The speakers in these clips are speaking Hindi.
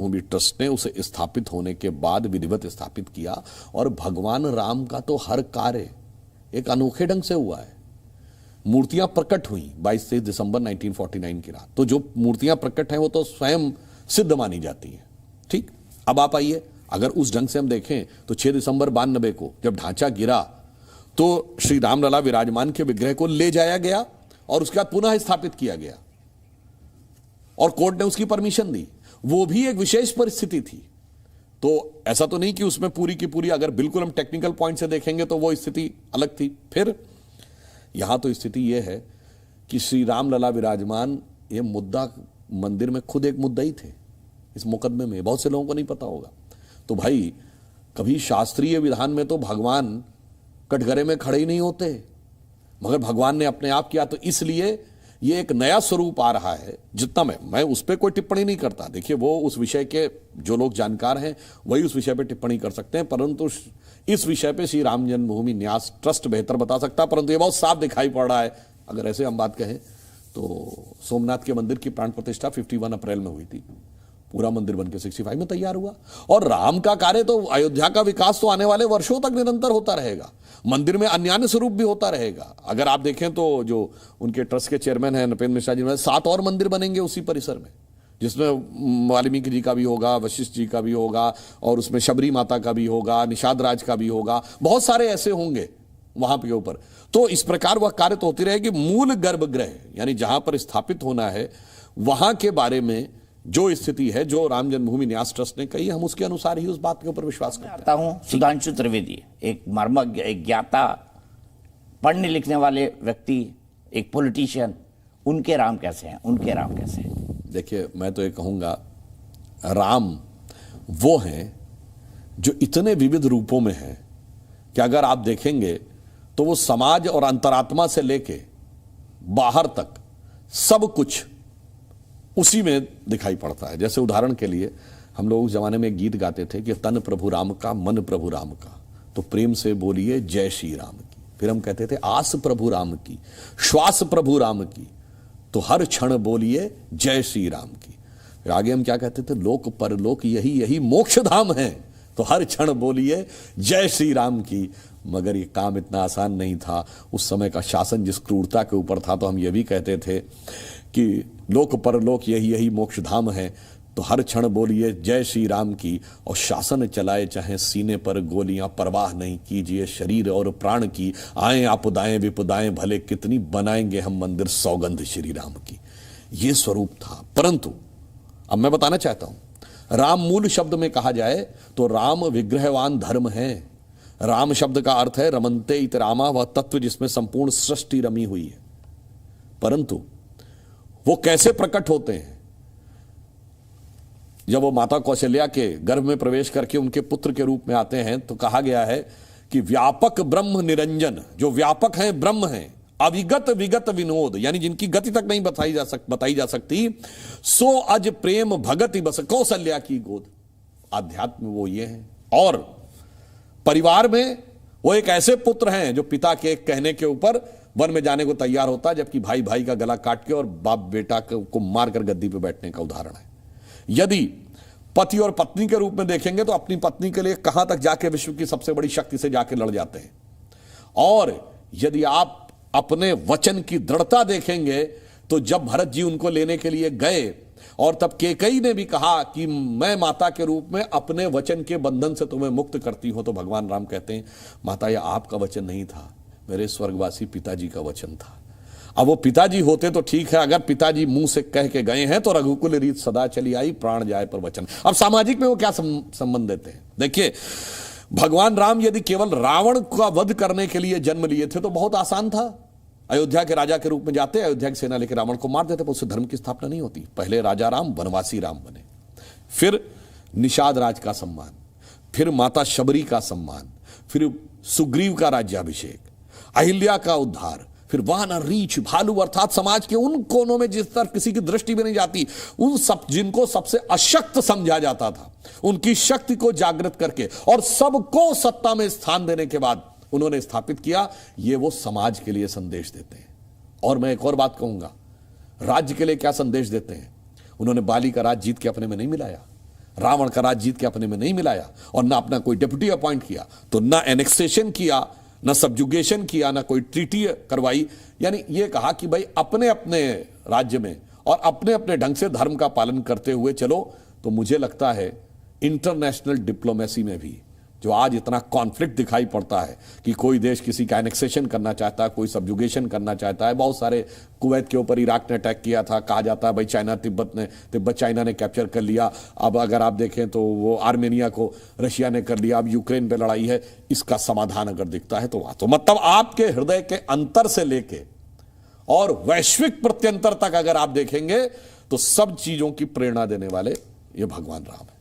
भूमि ट्रस्ट ने उसे स्थापित होने के बाद विधिवत स्थापित किया। और भगवान राम का तो हर कार्य एक अनोखे ढंग से हुआ है। मूर्तियां प्रकट हुई 22 दिसंबर 1949 की रात। तो जो मूर्तियां प्रकट हैं वो तो स्वयं सिद्ध मानी जाती हैं। ठीक, अब आप आइए, अगर उस ढंग से हम देखें तो 6 दिसंबर 92 को जब ढांचा गिरा तो श्री रामलला विराजमान के विग्रह को ले जाया गया और उसके बाद पुनः स्थापित किया गया और कोर्ट ने उसकी परमिशन दी। वो भी एक विशेष परिस्थिति थी। तो ऐसा तो नहीं कि उसमें पूरी की पूरी, अगर बिल्कुल हम टेक्निकल पॉइंट से देखेंगे तो वो स्थिति अलग थी। फिर यहां तो स्थिति यह है कि श्री रामलला विराजमान, ये मुद्दा मंदिर में खुद एक मुद्दा ही थे इस मुकदमे में, बहुत से लोगों को नहीं पता होगा। तो भाई, कभी शास्त्रीय विधान में तो भगवान कटघरे में खड़े ही नहीं होते, मगर भगवान ने अपने आप किया। तो इसलिए ये एक नया स्वरूप आ रहा है। जितना मैं उस पर कोई टिप्पणी नहीं करता। देखिए, वो उस विषय के जो लोग जानकार हैं वही उस विषय पे टिप्पणी कर सकते हैं, परंतु इस विषय पे श्री राम जन्मभूमि न्यास ट्रस्ट बेहतर बता सकता है। परंतु ये बहुत साफ दिखाई पड़ रहा है, अगर ऐसे हम बात कहें तो सोमनाथ के मंदिर की प्राण प्रतिष्ठा 51 अप्रैल में हुई थी। पूरा मंदिर बनके 65 में तैयार हुआ। और राम का कार्य तो, अयोध्या का विकास तो आने वाले वर्षों तक निरंतर होता रहेगा। मंदिर में अन्य स्वरूप भी होता रहेगा। अगर आप देखें तो जो उनके ट्रस्ट के चेयरमैन हैं नृपेंद्र मिश्रा जी, 7 और मंदिर बनेंगे उसी परिसर में, जिसमें वाल्मीकि जी का भी होगा, वशिष्ठ जी का भी होगा, और उसमें शबरी माता का भी होगा, निषाद राज का भी होगा, बहुत सारे ऐसे होंगे वहां के ऊपर। तो इस प्रकार वह कार्य तो होती रहेगी। मूल गर्भगृह यानी जहां पर स्थापित होना है, वहां के बारे में जो स्थिति है, जो राम जन्मभूमि न्यास ट्रस्ट ने कही, हम उसके अनुसार ही उस बात के ऊपर विश्वास करता हूं। सुधांशु त्रिवेदी, एक मर्मज्ञ, एक ज्ञाता, पढ़ने लिखने वाले व्यक्ति, एक पॉलिटिशियन, उनके राम कैसे हैं, उनके राम कैसे हैं? देखिए, मैं तो ये कहूंगा, राम वो हैं जो इतने विविध रूपों में हैं कि अगर आप देखेंगे तो वो समाज और अंतरात्मा से लेके बाहर तक सब कुछ उसी में दिखाई पड़ता है। जैसे उदाहरण के लिए, हम लोग उस जमाने में एक गीत गाते थे कि तन प्रभु राम का, मन प्रभु राम का, तो प्रेम से बोलिए जय श्री राम की। फिर हम कहते थे आस प्रभु राम की, श्वास प्रभु राम की, तो हर क्षण बोलिए जय श्री राम की। फिर आगे हम क्या कहते थे, लोक परलोक यही यही मोक्ष धाम है, तो हर क्षण बोलिए जय श्री राम की। मगर ये काम इतना आसान नहीं था। उस समय का शासन जिस क्रूरता के ऊपर था, तो हम ये भी कहते थे कि लोक परलोक यही यही मोक्ष धाम है, तो हर क्षण बोलिए जय श्री राम की। और शासन चलाए चाहे सीने पर गोलियां, परवाह नहीं कीजिए शरीर और प्राण की। आए आपदाएं विपदाएं भले कितनी, बनाएंगे हम मंदिर सौगंध श्री राम की। ये स्वरूप था। परंतु अब मैं बताना चाहता हूं, राम मूल शब्द में कहा जाए तो राम विग्रहवान धर्म है। राम शब्द का अर्थ है रमनते इत रामा, वह तत्व जिसमें संपूर्ण सृष्टि रमी हुई है। परंतु वो कैसे प्रकट होते हैं? जब वो माता कौशल्या के गर्भ में प्रवेश करके उनके पुत्र के रूप में आते हैं, तो कहा गया है कि व्यापक ब्रह्म निरंजन, जो व्यापक हैं ब्रह्म हैं, अविगत विगत विनोद, यानी जिनकी गति तक नहीं बताई जा सकती, सो अज प्रेम भगति बस कौशल्या की गोद। आध्यात्म वो ये है। और परिवार में वो एक ऐसे पुत्र हैं जो पिता के कहने के ऊपर वन में जाने को तैयार होता है, जबकि भाई भाई का गला काट के और बाप बेटा को मारकर गद्दी पे बैठने का उदाहरण है। यदि पति और पत्नी के रूप में देखेंगे तो अपनी पत्नी के लिए कहां तक जाके विश्व की सबसे बड़ी शक्ति से जाके लड़ जाते हैं। और यदि आप अपने वचन की दृढ़ता देखेंगे तो जब भरत जी उनको लेने के लिए गए और तब कैकेयी ने भी कहा कि मैं माता के रूप में अपने वचन के बंधन से तुम्हें मुक्त करती हूं, तो भगवान राम कहते हैं माता, यह आपका वचन नहीं था, मेरे स्वर्गवासी पिताजी का वचन था। अब वो पिताजी होते तो ठीक है, अगर पिताजी मुंह से कह के गए हैं तो रघुकुल रीत सदा चली आई, प्राण जाए पर वचन। अब सामाजिक में वो क्या संबंध देते हैं? देखिए, भगवान राम यदि केवल रावण का वध करने के लिए जन्म लिए थे तो बहुत आसान था। अयोध्या के राजा के रूप में जाते, अयोध्या की सेना लेकर रावण को मार देते, पर उससे धर्म की स्थापना नहीं होती। पहले राजा राम वनवासी राम बने, फिर निषाद राज का सम्मान, फिर माता शबरी का सम्मान, फिर सुग्रीव का राज्याभिषेक, अहिल्या का उद्धार, फिर वानर रीछ भालू, अर्थात समाज के उन कोनों में जिस तरफ किसी की दृष्टि भी नहीं जाती, उन सब जिनको सबसे अशक्त समझा जाता था, उनकी शक्ति को जागृत करके और सबको सत्ता में स्थान देने के बाद उन्होंने स्थापित किया। ये वो समाज के लिए संदेश देते हैं। और मैं एक और बात कहूंगा, राज्य के लिए क्या संदेश देते हैं? उन्होंने बाली का राज जीत के अपने में नहीं मिलाया, रावण का राज जीत के अपने में नहीं मिलाया और ना अपना कोई डिप्टी अपॉइंट किया, तो ना एनेक्सेशन किया, ना सब्जुगेशन किया, ना कोई ट्रीटी करवाई। यानी यह कहा कि भाई अपने अपने राज्य में और अपने अपने ढंग से धर्म का पालन करते हुए चलो। तो मुझे लगता है इंटरनेशनल डिप्लोमेसी में भी जो आज इतना कॉन्फ्लिक्ट दिखाई पड़ता है कि कोई देश किसी का एनेक्सेशन करना चाहता है, कोई सब्जुगेशन करना चाहता है। बहुत सारे कुवैत के ऊपर इराक ने अटैक किया था, कहा जाता है भाई तिब्बत चाइना ने कैप्चर कर लिया। अब अगर आप देखें तो वो आर्मेनिया को रशिया ने कर लिया, अब यूक्रेन पे लड़ाई है। इसका समाधान अगर दिखता है तो मतलब आपके हृदय के अंतर से लेके और वैश्विक प्रत्यंतर तक अगर आप देखेंगे तो सब चीजों की प्रेरणा देने वाले ये भगवान राम है।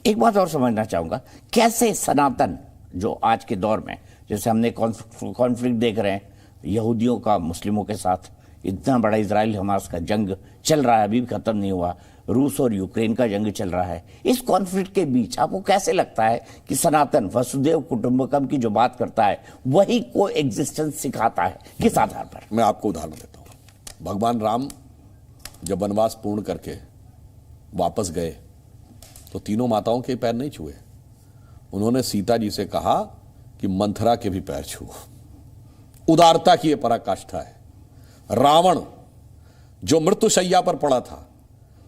एक बात और समझना चाहूंगा, कैसे सनातन जो आज के दौर में, जैसे हमने कॉन्फ्लिक्ट देख रहे हैं यहूदियों का मुस्लिमों के साथ, इतना बड़ा इजराइल हमास का जंग चल रहा है, अभी भी खत्म नहीं हुआ, रूस और यूक्रेन का जंग चल रहा है। इस कॉन्फ्लिक्ट के बीच आपको कैसे लगता है कि सनातन वसुदेव कुटुंबकम की जो बात करता है वही को एग्जिस्टेंस सिखाता है, किस आधार पर? मैं आपको उदाहरण देता हूं। भगवान राम जब वनवास पूर्ण करके वापस गए तो तीनों माताओं के पैर नहीं छुए। उन्होंने सीता जी से कहा कि मंथरा के भी पैर छुओ। उदारता की यह पराकाष्ठा है। रावण जो मृत्युशैया पर पड़ा था,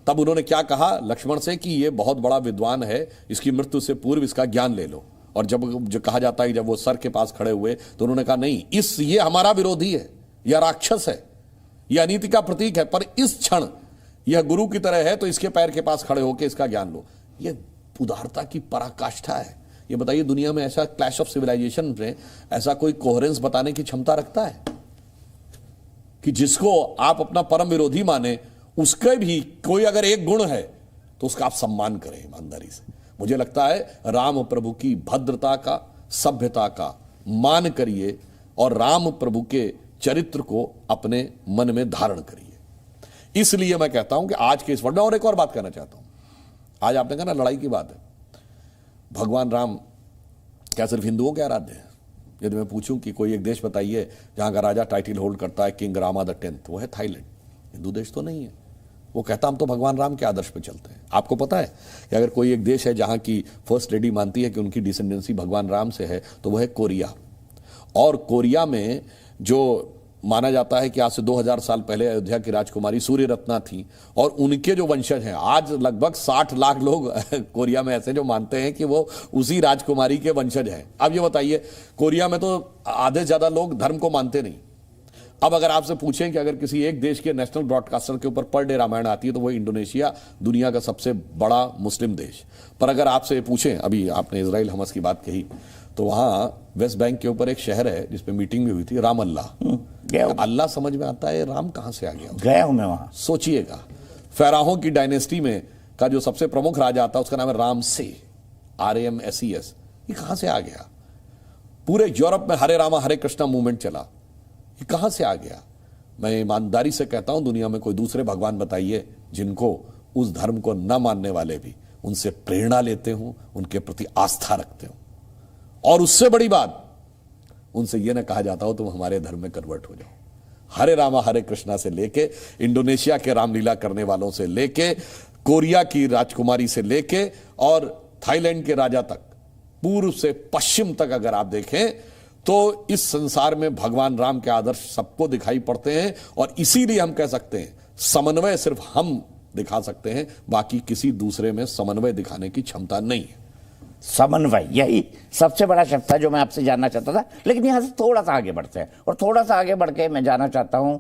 तब उन्होंने क्या कहा लक्ष्मण से कि यह बहुत बड़ा विद्वान है, इसकी मृत्यु से पूर्व इसका ज्ञान ले लो। और जब जो कहा जाता है जब वो सर के पास खड़े हुए तो उन्होंने कहा नहीं, ये हमारा विरोधी है, यह राक्षस है, यह अनीति का प्रतीक है, पर इस क्षण यह गुरु की तरह है तो इसके पैर के पास खड़े होकर इसका ज्ञान लो। यह उदारता की पराकाष्ठा है। ये बताइए दुनिया में ऐसा क्लैश ऑफ सिविलाइजेशन में ऐसा कोई कोहेरेंस बताने की क्षमता रखता है कि जिसको आप अपना परम विरोधी माने उसके भी कोई अगर एक गुण है तो उसका आप सम्मान करें ईमानदारी से। मुझे लगता है राम प्रभु की भद्रता का, सभ्यता का मान करिए और राम प्रभु के चरित्र को अपने मन में धारण करिए। इसलिए मैं कहता हूं कि आज के इस वर्ड में और एक और बात कहना चाहता हूं। आज आपने कहा ना लड़ाई की बात है, भगवान राम क्या सिर्फ हिंदुओं के आराध्य हैं? यदि मैं पूछूं कि कोई एक देश बताइए जहां का राजा टाइटल होल्ड करता है किंग रामा द 10th, वो है थाईलैंड। हिंदू देश तो नहीं है। वो कहता हम तो भगवान राम के आदर्श पे चलते हैं। आपको पता है कि अगर कोई एक देश है जहां की फर्स्ट लेडी मानती है कि उनकी डिसेंडेंसी भगवान राम से है तो वह है कोरिया। और कोरिया में जो माना जाता है कि आज से 2000 साल पहले अयोध्या की राजकुमारी सूर्य रत्ना थी और उनके जो वंशज हैं, आज लगभग 60 लाख लोग कोरिया में ऐसे जो मानते हैं कि वो उसी राजकुमारी के वंशज हैं। अब ये बताइए कोरिया में तो आधे से ज्यादा लोग धर्म को मानते नहीं। अब अगर आपसे पूछें कि अगर किसी एक देश के नेशनल ब्रॉडकास्टर के ऊपर पर डे रामायण आती है तो वह इंडोनेशिया, दुनिया का सबसे बड़ा मुस्लिम देश। पर अगर आपसे पूछें, अभी आपने इजराइल हमस की बात कही, तो वहां वेस्ट बैंक के ऊपर एक शहर है जिसपे मीटिंग भी हुई थी, राम अल्लाह। अल्लाह समझ में आता है, राम कहां से आ गया? गया हूं मैं वहां। सोचिएगा, फैराहों की डायनेस्टी में का जो सबसे प्रमुख राजा आता है उसका नाम है रामसे, RAMSES। ये कहां से आ गया? पूरे यूरोप में हरे रामा हरे कृष्णा मूवमेंट चला, ये कहां से आ गया? मैं ईमानदारी से कहता हूं दुनिया में कोई दूसरे भगवान बताइए जिनको उस धर्म को न मानने वाले भी उनसे प्रेरणा लेते हो, उनके प्रति आस्था रखते हो। और उससे बड़ी बात, उनसे यह ना कहा जाता हो तुम हमारे धर्म में कन्वर्ट हो जाओ। हरे रामा हरे कृष्णा से लेके, इंडोनेशिया के रामलीला करने वालों से लेके, कोरिया की राजकुमारी से लेके और थाईलैंड के राजा तक, पूर्व से पश्चिम तक अगर आप देखें तो इस संसार में भगवान राम के आदर्श सबको दिखाई पड़ते हैं। और इसीलिए हम कह सकते हैं समन्वय सिर्फ हम दिखा सकते हैं, बाकी किसी दूसरे में समन्वय दिखाने की क्षमता नहीं है। समन्वय, यही सबसे बड़ा शब्द था जो मैं आपसे जानना चाहता था। लेकिन यहां से थोड़ा सा आगे बढ़ते हैं और थोड़ा सा आगे बढ़ के मैं जानना चाहता हूं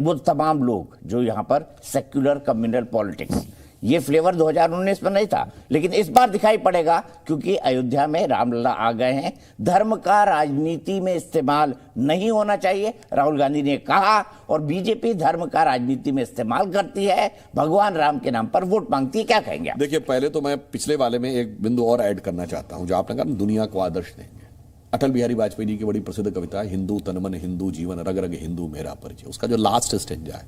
वो तमाम लोग जो यहां पर सेक्युलर कम्युनल पॉलिटिक्स, ये फ्लेवर 2019 में नहीं था लेकिन इस बार दिखाई पड़ेगा क्योंकि अयोध्या में रामलला आ गए हैं। धर्म का राजनीति में इस्तेमाल नहीं होना चाहिए, राहुल गांधी ने कहा, और बीजेपी धर्म का राजनीति में इस्तेमाल करती है, भगवान राम के नाम पर वोट मांगती है। क्या कहेंगे आप? देखिए, पहले तो मैं पिछले वाले में एक बिंदु और ऐड करना चाहता हूं जो आपने कहा दुनिया को आदर्श देंगे। अटल बिहारी वाजपेयी जी की बड़ी प्रसिद्ध कविता है हिंदू तनमन हिंदू जीवन रग रग हिंदू मेरा परिचय। उसका जो लास्ट स्टेंजा है,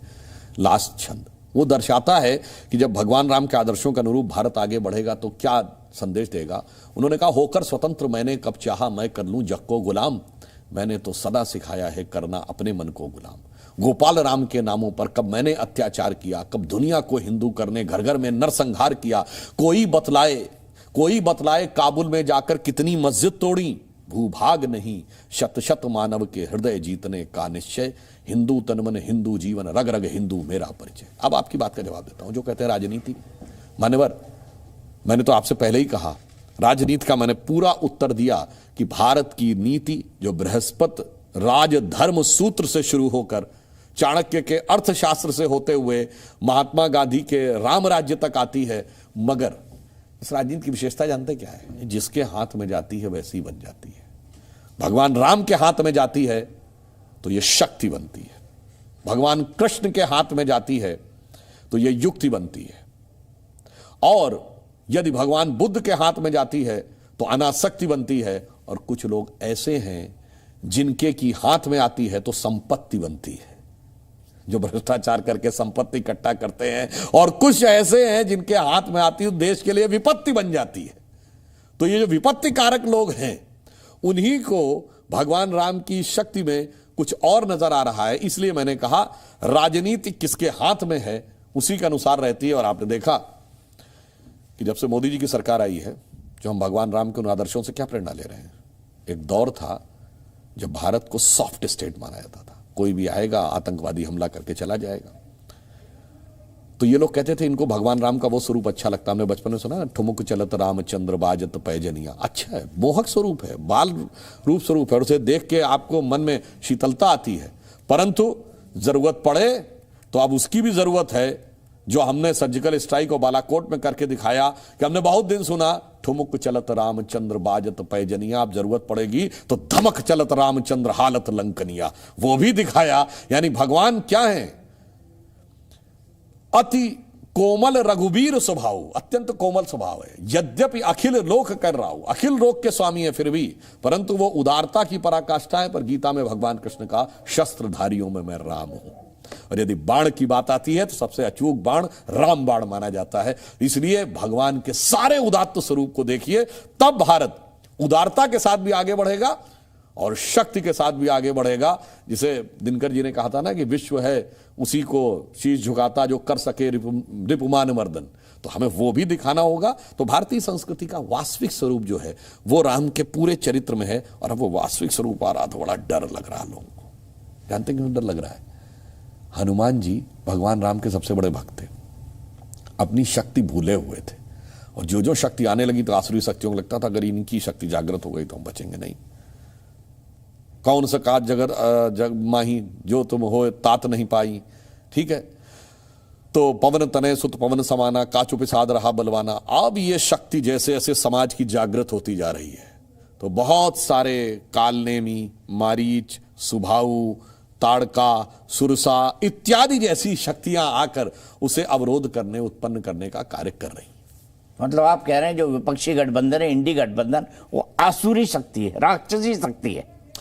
लास्ट छंद, वो दर्शाता है कि जब भगवान राम के आदर्शों के अनुरूप भारत आगे बढ़ेगा तो क्या संदेश देगा। उन्होंने कहा होकर स्वतंत्र मैंने कब चाहा मैं कर लूं जग को गुलाम, मैंने तो सदा सिखाया है करना अपने मन को गुलाम। गोपाल राम के नामों पर कब मैंने अत्याचार किया, कब दुनिया को हिंदू करने घर घर में नरसंहार किया, कोई बतलाए काबुल में जाकर कितनी मस्जिद तोड़ी। भूभाग नहीं शत शत मानव के हृदय जीतने का निश्चय, हिंदू तन मन हिंदू जीवन रग रग हिंदू मेरा परिचय। अब आपकी बात का जवाब देता हूं। जो कहते हैं राजनीति, मान्यवर, मैंने तो आपसे पहले ही कहा, राजनीति का मैंने पूरा उत्तर दिया कि भारत की नीति जो बृहस्पति राज धर्म सूत्र से शुरू होकर चाणक्य के अर्थशास्त्र से होते हुए महात्मा गांधी के राम राज्य तक आती है, मगर इस राजनीति की विशेषता जानते क्या है? जिसके हाथ में जाती है वैसी बन जाती है। भगवान राम के हाथ में जाती है तो यह शक्ति बनती है, भगवान कृष्ण के हाथ में जाती है तो यह युक्ति बनती है, और यदि भगवान बुद्ध के हाथ में जाती है तो अनासक्ति बनती है। और कुछ लोग ऐसे हैं जिनके की हाथ में आती है तो संपत्ति बनती है, जो भ्रष्टाचार करके संपत्ति इकट्ठा करते हैं, और कुछ ऐसे हैं जिनके हाथ में आती है देश के लिए विपत्ति बन जाती है। तो ये जो विपत्ति कारक लोग हैं उन्हीं को भगवान राम की शक्ति में कुछ और नजर आ रहा है। इसलिए मैंने कहा राजनीति किसके हाथ में है उसी के अनुसार रहती है। और आपने देखा कि जब से मोदी जी की सरकार आई है, जो हम भगवान राम के उन आदर्शों से क्या प्रेरणा ले रहे हैं। एक दौर था जब भारत को सॉफ्ट स्टेट माना जाता था, कोई भी आएगा आतंकवादी हमला करके चला जाएगा। तो ये लोग कहते थे इनको भगवान राम का वो स्वरूप अच्छा लगता। हमने बचपन में सुना, ठुमुक चलत रामचंद्र बाजत पैजनिया। अच्छा है, मोहक स्वरूप है, बाल रूप स्वरूप है, और उसे देख के आपको मन में शीतलता आती है। परंतु जरूरत पड़े तो अब उसकी भी जरूरत है, जो हमने सर्जिकल स्ट्राइक और बालाकोट में करके दिखाया कि हमने बहुत दिन सुना ठुमुक चलत रामचंद्र बाजत पैजनिया, अब जरूरत पड़ेगी तो धमक चलत रामचंद्र हालत लंकनिया, वो भी दिखाया। यानी भगवान क्या है? अति कोमल रघुवीर स्वभाव, अत्यंत कोमल स्वभाव है। यद्यपि अखिल लोक कर रहा हूं, अखिल लोक के स्वामी है फिर भी, परंतु वो उदारता की पराकाष्ठा है। पर गीता में भगवान कृष्ण का शस्त्रधारियों में मैं राम हूं। और यदि बाण की बात आती है तो सबसे अचूक बाण राम बाण माना जाता है। इसलिए भगवान के सारे उदात्त स्वरूप को देखिए, तब भारत उदारता के साथ भी आगे बढ़ेगा और शक्ति के साथ भी आगे बढ़ेगा। जिसे दिनकर जी ने कहा था ना कि विश्व है उसी को शीश झुकाता जो कर सके रिपुमान मर्दन, तो हमें वो भी दिखाना होगा। तो भारतीय संस्कृति का वास्तविक स्वरूप जो है वो राम के पूरे चरित्र में है। और अब वो वास्तविक स्वरूप आ रहा तो बड़ा डर लग रहा लोगों को। जानते हैं क्यों डर लग रहा है? हनुमान जी भगवान राम के सबसे बड़े भक्त थे, अपनी शक्ति भूले हुए थे, और जो जो शक्ति आने लगी तो आसुरी शक्तियों को लगता था अगर इनकी शक्ति जागृत हो गई तो हम बचेंगे नहीं। कौन सा काज जग माही जो तुम हो तात नहीं पाई, ठीक है। तो पवन तनय सुत पवन समाना, काचु पिसाद रहा बलवाना। अब ये शक्ति जैसे जैसे समाज की जागृत होती जा रही है तो बहुत सारे कालनेमी, मारीच, सुभाऊ, ताड़का, सुरसा इत्यादि जैसी शक्तियां आकर उसे अवरोध करने, उत्पन्न करने का कार्य कर रही। मतलब आप कह रहे हैं जो विपक्षी गठबंधन है, इंडी गठबंधन, वो आसुरी शक्ति है, राक्षसी शक्ति है।